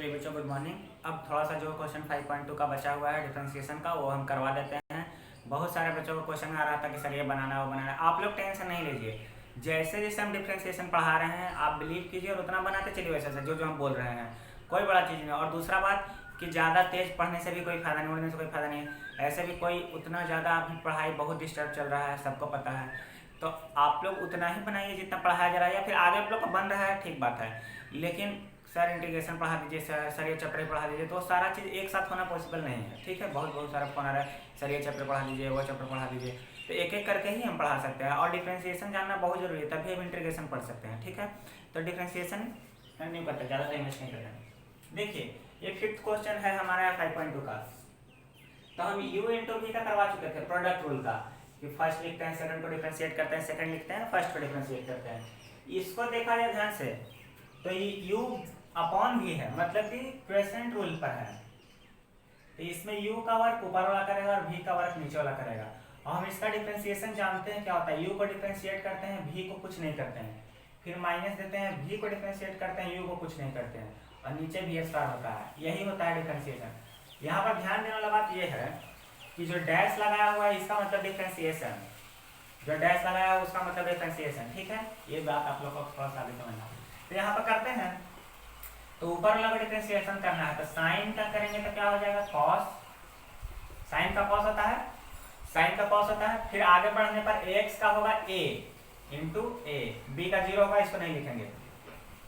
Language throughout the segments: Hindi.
चलिए बच्चों गुड मॉर्निंग। अब थोड़ा सा जो क्वेश्चन 5.2 का बचा हुआ है डिफरेंशिएशन का वो हम करवा देते हैं। बहुत सारे बच्चों को क्वेश्चन आ रहा था कि सर ये बनाना वो बनाना। आप लोग टेंशन नहीं लीजिए, जैसे जैसे हम डिफरेंशिएशन पढ़ा रहे हैं आप बिलीव कीजिए और उतना बनाते चलिए वैसे वैसे जो जो हम बोल रहे हैं, कोई बड़ा चीज़ नहीं। और दूसरा बात कि ज़्यादा तेज पढ़ने से भी कोई फ़ायदा नहीं, उड़ने से कोई फ़ायदा नहीं है। ऐसे भी कोई उतना ज़्यादा अभी पढ़ाई बहुत डिस्टर्ब चल रहा है, सबको पता है। तो आप लोग उतना ही बनाइए जितना पढ़ाया जा रहा है, या फिर आगे आप लोग को बन रहा है ठीक बात है, लेकिन सर इंटीग्रेशन पढ़ा दीजिए, सर ये चैप्टर पढ़ा दीजिए, तो सारा चीज़ एक साथ होना पॉसिबल नहीं है। ठीक है, बहुत बहुत सारा फोन आ रहा है, सर ये चैप्टर पढ़ा दीजिए वो चैप्टर पढ़ा दीजिए, तो एक एक करके ही हम पढ़ा सकते हैं। और डिफ्रेंशिएशन जानना बहुत जरूरी है, तभी हम इंटीग्रेशन पढ़ सकते हैं। ठीक है, तो डिफ्रेंशिएशन नहीं करते, ज़्यादा टाइम वेस्ट नहीं करते। देखिए ये 5th क्वेश्चन है हमारा 5.2 का। तो हम u इंटू v का करवा चुके थे प्रोडक्ट रूल का, कि फर्स्ट लिखते हैं सेकंड को डिफरेंशिएट करते हैं, सेकंड लिखते हैं फर्स्ट को डिफरेंशिएट करते हैं। इसको देखा जाए ध्यान से तो ये u अपॉन v है, मतलब कि क्वेश्चन रूल पर है। तो इसमें u का वर्क ऊपर वाला करेगा और v का वर्क नीचे वाला करेगा। और हम इसका डिफरेंशिएशन जानते हैं क्या होता है, u को डिफरेंशिएट करते हैं v को कुछ नहीं करते हैं, फिर माइनस देते हैं, v को डिफरेंशिएट करते हैं u को कुछ नहीं करते हैं, और नीचे v स्टार होता है। यही होता है डिफरेंशिएशन। यहाँ पर ध्यान देने वाला बात यह है कि जो डैश लगाया हुआ है इसका मतलब डिफरेंशिएशन, जो डैश लगाया है उसका मतलब डिफरेंशिएशन। ठीक है, ये बात आप लोग को थोड़ा सा आगे समझना। तो यहाँ पर करते हैं, तो ऊपर वाला डिफरेंशिएशन करना है, तो साइन का करेंगे तो क्या हो जाएगा कॉस, साइन का कॉस होता है, साइन का कॉस होता है। फिर आगे बढ़ने पर x का होगा a इंटू ए, b का 0 होगा, इसको नहीं लिखेंगे।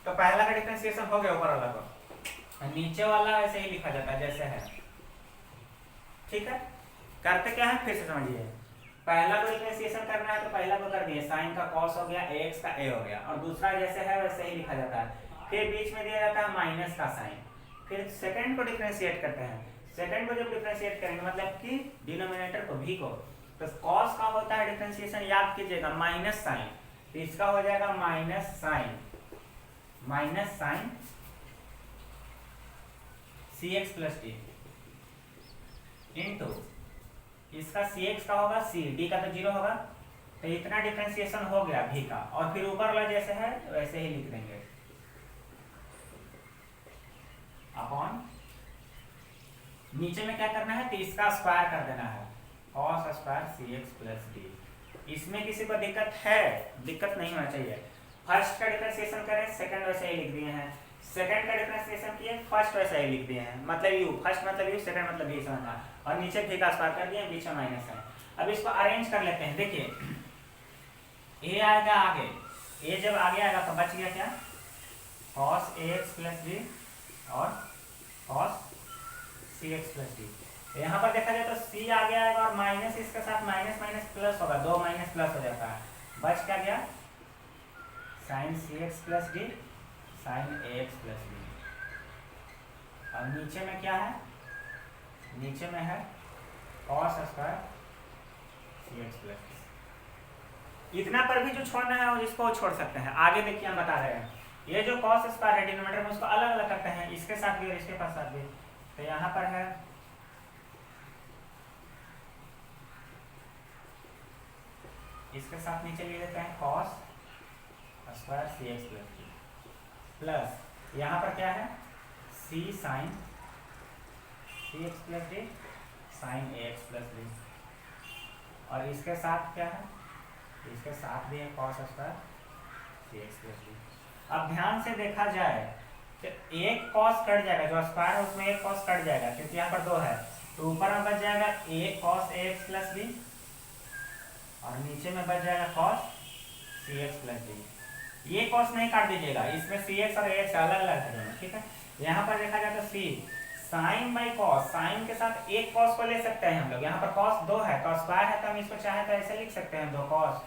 तो पहला का डिफरेंशिएशन हो गया ऊपर वाला को, नीचे वाला ऐसे ही लिखा जाता है जैसे है। ठीक है, करते क्या है फिर से समझिए। पहला को डिफरेंशिएशन करना है तो पहला को कर दिए, साइन का कॉस हो गया, x का a हो गया, और दूसरा जैसे है वैसे ही लिखा जाता है। फिर बीच में दिया जाता है माइनस का साइन। फिर सेकंड को डिफरेंशिएट करते हैं, सेकंड को जब डिफरेंशिएट करेंगे मतलब कि डिनोमिनेटर को v को, तो cos का होता है डिफरेंशिएशन, याद कीजिएगा माइनस साइन, तो इसका हो जाएगा minus sign, minus sign cx plus d into इसका cx का होगा c, d का तो 0 होगा। तो इतना डिफरेंशिएशन हो गया v का, और फिर ऊपर वाला जैसे है वैसे ही लिख देंगे अपॉन, नीचे में क्या करना है, तो इसका स्क्वायर कर देना है, cos square cx plus D. इसमें किसी को दिक्कत है? दिक्कत नहीं होना चाहिए। फर्स्ट का डिफरेंशिएशन करें, सेकंड वैसे ही लिख दिए हैं, सेकंड का डिफरेंशिएशन किए, फर्स्ट वैसे ही लिख दिए हैं, मतलब u, फर्स्ट मतलब u, सेकंड मतलब v समझना, और नीचे v का स्क्वायर कर दिए, बीच में माइनस है। अब इसको अरेंज कर लेते हैं। देखिए a आएगा आगे, a जब आगे आएगा तो बच गया क्या, cos ax प्लस d और cos cx प्लस डी। यहाँ पर देखा जाए तो c आगे आएगा और माइनस इसके साथ माइनस माइनस प्लस होगा, दो माइनस प्लस हो जाता है, बच क्या गया sine cx plus d, sine ax plus d. और नीचे में क्या है, नीचे में है cos square cx plus d. इतना पर भी जो छोड़ना है और इसको छोड़ सकते हैं। आगे देखिए हम बता रहे हैं, ये जो cos स्क्वायर है डिनोमिनेटर में उसको अलग अलग करते हैं, इसके साथ भी और इसके पास साथ भी। तो यहाँ पर है इसके साथ नीचे ले लेते हैं cos square cx plus d, plus यहाँ पर क्या है c sine cx plus d, sine ax plus d, और इसके साथ क्या है, इसके साथ भी है cos square cx plus D. अब ध्यान से देखा जाए तो एक cos कट जाएगा, जो स्क्वायर है उसमें एक cos कट जाएगा क्योंकि यहाँ पर दो है, तो ऊपर में बच जाएगा एक cos ax प्लस डी, और नीचे में बच जाएगा cos cx प्लस डी। ये cos नहीं काट दीजिएगा, इसमें cx और ax अलग अलग है। ठीक है, यहाँ पर देखा जाए तो c sine by cos, sine के साथ एक cos को ले सकते हैं हम लोग, यहाँ पर cos दो है, cos स्क्वायर है तो हम इसको चाहे तो ऐसे लिख सकते हैं, दो cos,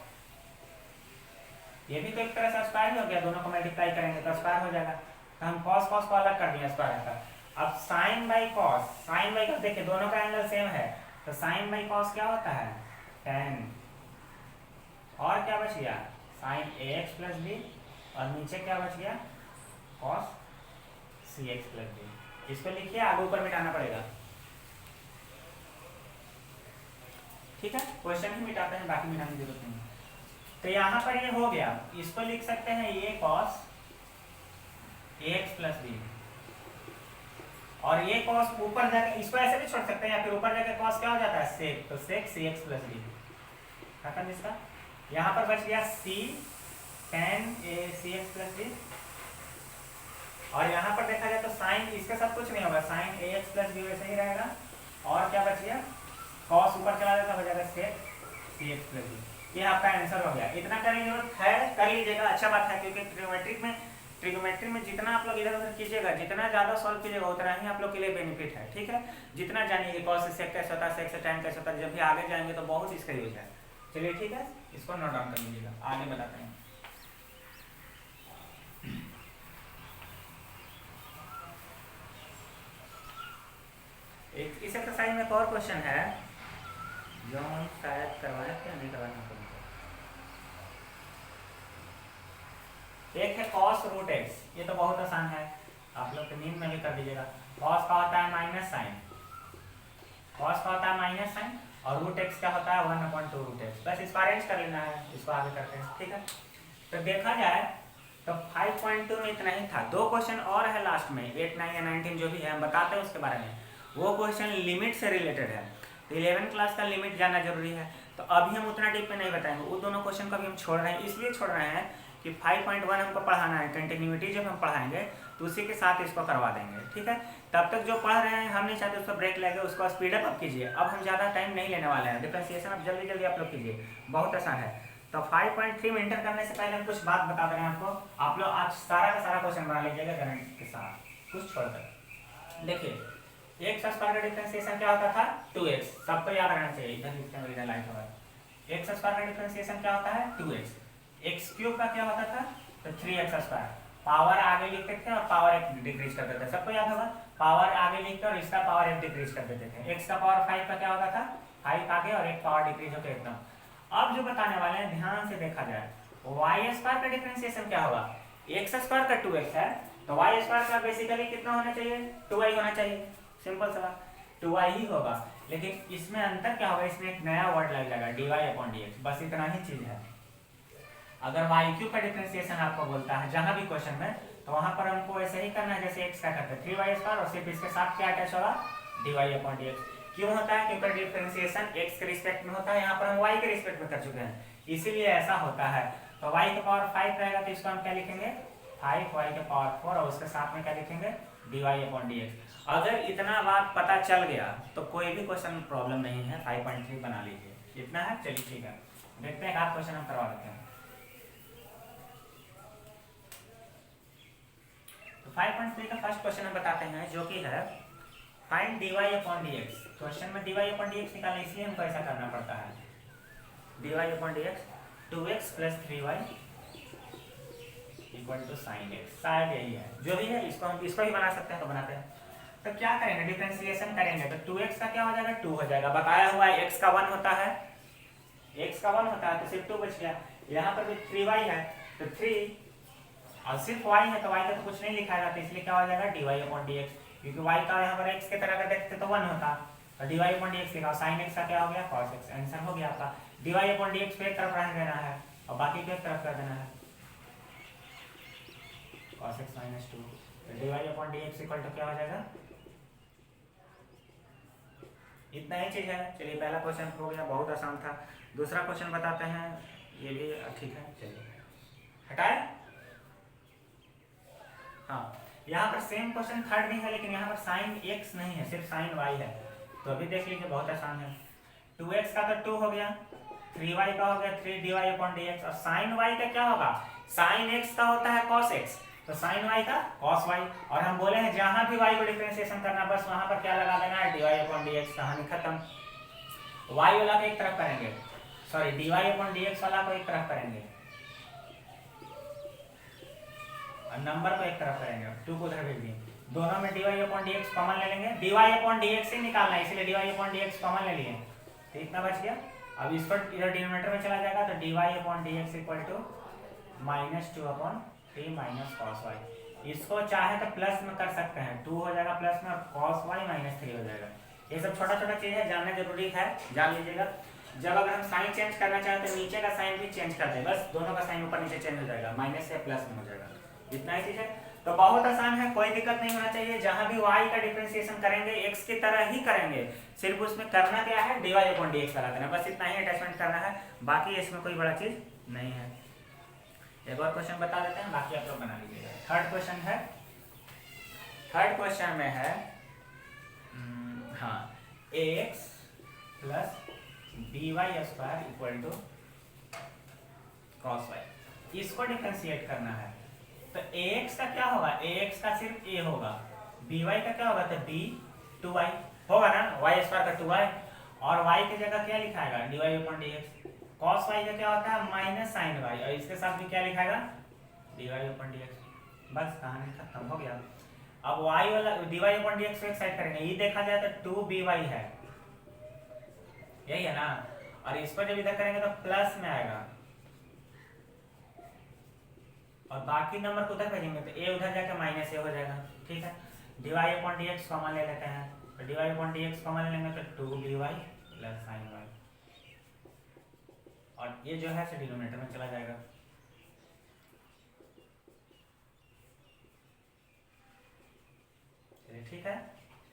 ये भी तो एक तरह से स्क्वायर ही हो गया, दोनों को मल्टीप्लाई करेंगे तो स्क्वायर हो जाएगा। तो हम cos cos को अलग कर दिया स्क्वायर का। अब sine by cos, sine by cos देखिए दोनों का एंगल सेम है, तो साइन बाई cos क्या होता है tan, और क्या बच गया साइन ax प्लस डी, और नीचे क्या बच गया cos cx प्लस डी। इसको लिखिए, आगे ऊपर मिटाना पड़ेगा। ठीक है, क्वेश्चन ही मिटाते हैं, बाकी मिटाने की जरूरत नहीं। तो यहाँ पर ये हो गया, इसको लिख सकते हैं ये cos ax प्लस डी, और ये कॉस ऊपर जाकर इसको ऐसे भी छोड़ सकते हैं, या फिर ऊपर जाकर कॉस क्या हो जाता है सेक, तो सेक सी एक्स प्लस डी खत्म इसका। यहाँ पर बच गया सी टेन ए सी एक्स प्लस डी, और यहाँ पर देखा जाए तो साइन इसके साथ कुछ नहीं होगा, साइन ए एक्स प्लस डी वैसे ही रहेगा। और क्या बच गया, कॉस ऊपर चला जाता हो जाएगा सेक सी एक्स प्लस डी। ये आपका आंसर हो गया। इतना करने की जरूरत है, कर लीजिएगा, अच्छा बात है, क्योंकि ट्रिग्नोमेट्री में जितना आप लोग इधर उधर कीजिएगा, जितना ज़्यादा सॉल्व कीजिएगा उतना ही आप लोग के लिए बेनिफिट है, ठीक है। जितना जानिए कॉस से सेक कैसे होता है, सेक से टैन कैसे होता है, जब भी आगे जाएंगे तो बहुत इसका यूज है। चलिए ठीक है, इसको नोट डाउन कर लीजिएगा, आगे बताते हैं। इस एक्सरसाइज में एक और क्वेश्चन है जो हम शायद करवाए थे, नहीं करवाना। एक है cos रूट एक्स, ये तो बहुत आसान है, आप लोग तो नींद में भी कर दीजिएगा। cos का होता है माइनस साइन, cos का होता है माइनस साइन, और रूट एक्स क्या होता है 1/2 रूट एक्स। बस इसको अरेंज कर लेना है, इसको आगे करते हैं, ठीक है। तो देखा जाए तो 5.2 में इतना ही था। दो क्वेश्चन और है लास्ट में, 8, 9 या 19 जो भी है हम बताते हैं उसके बारे में। वो क्वेश्चन लिमिट से रिलेटेड है, तो 11 क्लास का लिमिट जानना जरूरी है। तो अभी हम उतना डीप में नहीं बताएंगे, वो दोनों क्वेश्चन को भी हम छोड़ रहे हैं, इसलिए छोड़ रहे हैं कि 5.1 हमको पढ़ाना है, कंटिन्यूटी जब हम पढ़ाएंगे तो उसी के साथ इसको करवा देंगे, ठीक है। तब तक जो पढ़ रहे हैं हम नहीं चाहते उसको ब्रेक लगे, उसको स्पीडअप अप कीजिए। अब हम ज़्यादा टाइम नहीं लेने वाले हैं, डिफरेंशिएशन अब जल्दी जल्दी आप लोग कीजिए, बहुत आसान है। तो 5.3 में इंटर करने से पहले हम कुछ बात बता दे रहे हैं आपको। आप लोग आज सारा का सारा क्वेश्चन बना लीजिएगा गारंटी के साथ, कुछ छोड़कर। देखिए एक्स स्क्वायर का डिफरेंशिएशन क्या होता था 2x, सबको याद रहना चाहिए, इधर लाइन होगा। एक्स स्क्वायर का डिफरेंशिएशन क्या होता है 2x, एक्स क्यूब का क्या होता था तो 3x स्क्वायर। पावर आगे लिखते थे और पावर एक डिक्रीज कर देते थे, सबको याद होगा। पावर आगे लिखते और इसका पावर एक डिक्रीज कर देते थे। x का पावर 5 का क्या होता था 5 आगे और एक पावर डिक्रीज होकर एकदम। अब जो बताने वाले हैं ध्यान से देखा जाए, वाई स्क्वायर का डिफरेंशिएशन क्या होगा, एक्स स्क्वायर का 2x है, तो वाई स्क्वायर का बेसिकली कितना होना चाहिए 2y होना चाहिए, सिंपल सा 2y ही होगा। लेकिन इसमें अंतर क्या होगा, इसमें एक नया वर्ड लग जाएगा dy/dx, बस इतना ही चीज है। अगर वाई क्यू का डिफरेंशिएशन आपको बोलता है जहां भी क्वेश्चन में, तो वहां पर हमको ऐसे ही करना है जैसे एक्स का करते हैं 3y स्क्वायर, और सिर्फ इसके साथ क्या अटैच होगा dy/dx। क्यों होता है, क्योंकि डिफरेंशिएशन x के रिस्पेक्ट में होता है, यहाँ पर हम y के रिस्पेक्ट में कर चुके हैं, इसीलिए ऐसा होता है। तो y का पावर 5 रहेगा, तो इसको हम क्या लिखेंगे 5y का पावर 4, और उसके साथ में क्या लिखेंगे dy/dx। अगर इतना बात पता चल गया तो कोई भी क्वेश्चन प्रॉब्लम नहीं है, 5.3 बना लीजिए, इतना है। चलिए ठीक है, देखते हैं एक क्वेश्चन हम करवा लेते हैं। तो 5.3 का फर्स्ट क्वेश्चन हम बताते हैं, जो कि है फाइंड dy/dx। क्वेश्चन में dy/dx निकालना, इसलिए हमको ऐसा करना पड़ता है। dy/dx 2x + 3y = sin x, शायद यही है, जो भी है इसको हम इसको ही बना सकते हैं, तो बनाते हैं। तो क्या करेंगे, डिफरेंशिएशन करेंगे, तो 2x का क्या हो जाएगा 2 हो जाएगा। बताया हुआ है x का 1 होता है, x का 1 होता है तो सिर्फ 2 बच गया। यहाँ पर भी 3y है तो 3, और सिर्फ y है तो y का तो कुछ नहीं लिखा जाता, इसलिए क्या हो जाएगा dy/dx, क्योंकि y का यहाँ पर x के तरह का देखते तो 1 होता, तो dy/dx लिखा। sin x का क्या हो गया cos x, आंसर हो गया आपका। dy/dx पे एक तरफ रहने देना है और बाकी को एक तरफ कर देना है, cos x - 2, तो dy/dx = क्या हो जाएगा, इतना ही चीज है। चलिए पहला क्वेश्चन हो गया, बहुत आसान था। दूसरा क्वेश्चन बताते हैं, ये भी ठीक है, चलिए हटाए। हाँ, यहाँ पर सेम क्वेश्चन थर्ड में है, लेकिन यहाँ पर sin x नहीं है, सिर्फ sin y है। तो अभी देख लीजिए, बहुत आसान है। 2x का तो 2 हो गया, 3y का हो गया 3 dy/dx, और sin y का क्या होगा, sin x का होता है cos x, तो sin y का cos y। और हम बोले हैं जहां भी y को डिफरेंशिएशन करना, बस वहां पर क्या लगा देना है dy/dx, कहानी खत्म। y वाला को एक तरफ करेंगे, सॉरी dy/dx वाला को एक तरफ करेंगे, और नंबर को एक तरफ करेंगे, 2 को उधर भेज देंगे। दोनों में dy/dx कॉमन ले लेंगे, dy/dx से निकालना है, इसलिए dy/dx कॉमन ले लिए, तो इतना बच गया। अब इसको इधर डिनोमिनेटर में चला जाएगा, तो dy/dx = -2/3 - cos y। इसको चाहे तो प्लस में कर सकते हैं, 2 हो जाएगा प्लस में, और cos y -3 हो जाएगा। ये सब छोटा छोटा चीज है, जानना जरूरी है, जान लीजिएगा। जब अगर हम साइन चेंज करना चाहें तो नीचे का साइन भी चेंज कर दे, बस दोनों का साइन ऊपर नीचे चेंज हो जाएगा, माइनस से प्लस में हो जाएगा। इतना ही चीज है। तो बहुत आसान है, कोई दिक्कत नहीं होना चाहिए। जहां भी y का डिफरेंशिएशन करेंगे x की तरह ही करेंगे, सिर्फ उसमें करना क्या है, dy अपॉन dx लगा देना, बस इतना ही अटैचमेंट करना है, बाकी इसमें कोई बड़ा चीज नहीं है। एक और क्वेश्चन बता देते हैं, बाकी आप लोग बना लीजिएगा। थर्ड क्वेश्चन में है हाँ, ax plus by square equal to cos y, इसको डिफरेंशिएट करना है। तो ax का क्या होगा, ax का सिर्फ a होगा, by का क्या होगा, तो b 2y होगा ना, y स्क्वायर का 2y, और y की जगह क्या लिखाएगा, dy upon dx। cos y का क्या होता है, माइनस साइन y, और इसके साथ भी क्या लिखाएगा, dy अपॉन dx। बस कहानी खत्म हो गया। अब y वाला dy अपॉन dx को एक साइड करेंगे, ये देखा जाए तो 2by है, यही है ना, और इसको जब इधर करेंगे तो प्लस में आएगा, और बाकी नंबर को उधर भेजेंगे तो a उधर जाके माइनस a हो जाएगा। ठीक है, dy अपॉन dx कॉमन ले लेते हैं, तो dy अपॉन dx कॉमन लेंगे तो 2by प्लस साइन y, और ये जो है से डिनोमिनेटर में चला जाएगा। ठीक है,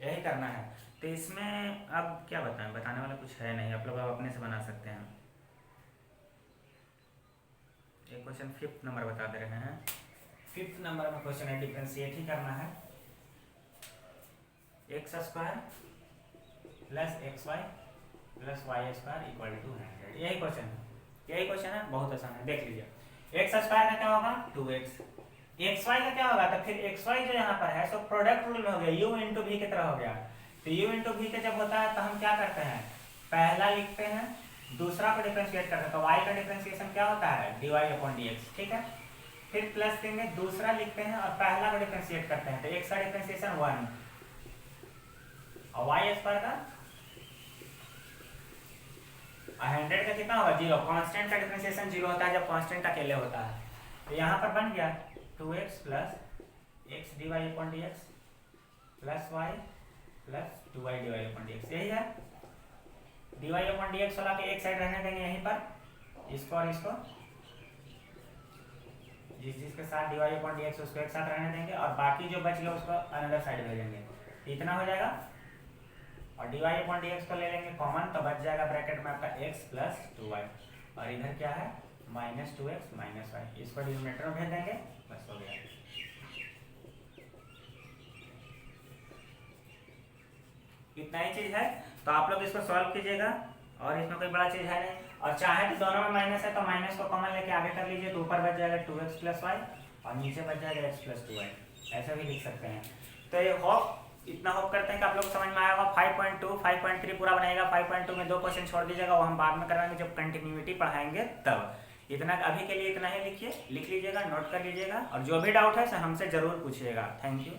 यही करना है। तो इसमें अब क्या बताएं, बताने वाला कुछ है नहीं, आप लोग अब अपने से बना सकते हैं। एक क्वेश्चन 5th नंबर बता दे रहे हैं। 5th नंबर में क्वेश्चन है, डिफरेंशिएट ही करना है, x square plus x y plus y square equal to 100। यही क्वेश्चन है, बहुत आसान है, देख लीजिए। एक्स स्क्वायर का क्या होगा, 2x, एक्स वाई का क्या होगा, तो फिर एक्स वाई जो यहाँ पर है सो प्रोडक्ट रूल में हो गया, u इंटू वी की तरह हो गया। तो u इंटू वी के जब होता है तो हम क्या करते हैं, पहला लिखते हैं, दूसरा को डिफरेंशिएट करते हैं, तो y का डिफरेंशिएशन क्या होता है, dy अपॉन dx। ठीक है, फिर प्लस देंगे, दूसरा लिखते हैं और पहला को डिफरेंशिएट करते हैं, तो x का डिफरेंशिएशन 1 और y स्क्वायर का 100 का कितना होगा, 0। कांस्टेंट का डिफरेंशिएशन 0 होता है जब कांस्टेंट अकेले होता है। तो यहाँ पर बन गया 2x plus x dy upon dx plus y plus 2y dy upon dx, यही है। dy अपॉन dx वाला के एक साइड रहने देंगे यहीं पर, इसको और इसको, जिसके साथ dy अपॉन dx उसको एक साथ रहने देंगे, और बाकी जो बच गया उसको अनदर साइड भेजेंगे, इतना हो जाएगा। और dy अपॉन dx को ले लेंगे कॉमन, तो बच जाएगा ब्रैकेट में आपका x प्लस 2y, और इधर क्या है, माइनस 2x माइनस y, इसको डिनोमिनेटर में भेज देंगे, बस हो गया। इतना ही चीज है, तो आप लोग इसको सॉल्व कीजिएगा, और इसमें कोई बड़ा चीज है नहीं। और चाहे तो दोनों में माइनस है तो माइनस को कॉमन लेके आगे कर लीजिए, तो ऊपर बच जाएगा 2x प्लस y और नीचे बच जाएगा x प्लस 2y, ऐसे भी लिख सकते हैं। तो ये इतना होप करते हैं कि आप लोग समझ में आया होगा। 5.2 5.3 पूरा बनाएगा, 5.2 में 2 क्वेश्चन छोड़ दीजिएगा, वो हम बाद में कराएंगे जब कंटिन्यूटी पढ़ाएंगे तब। इतना अभी के लिए इतना ही लिख लीजिएगा, नोट कर लीजिएगा, और जो भी डाउट है हमसे जरूर पूछिएगा। Thank you.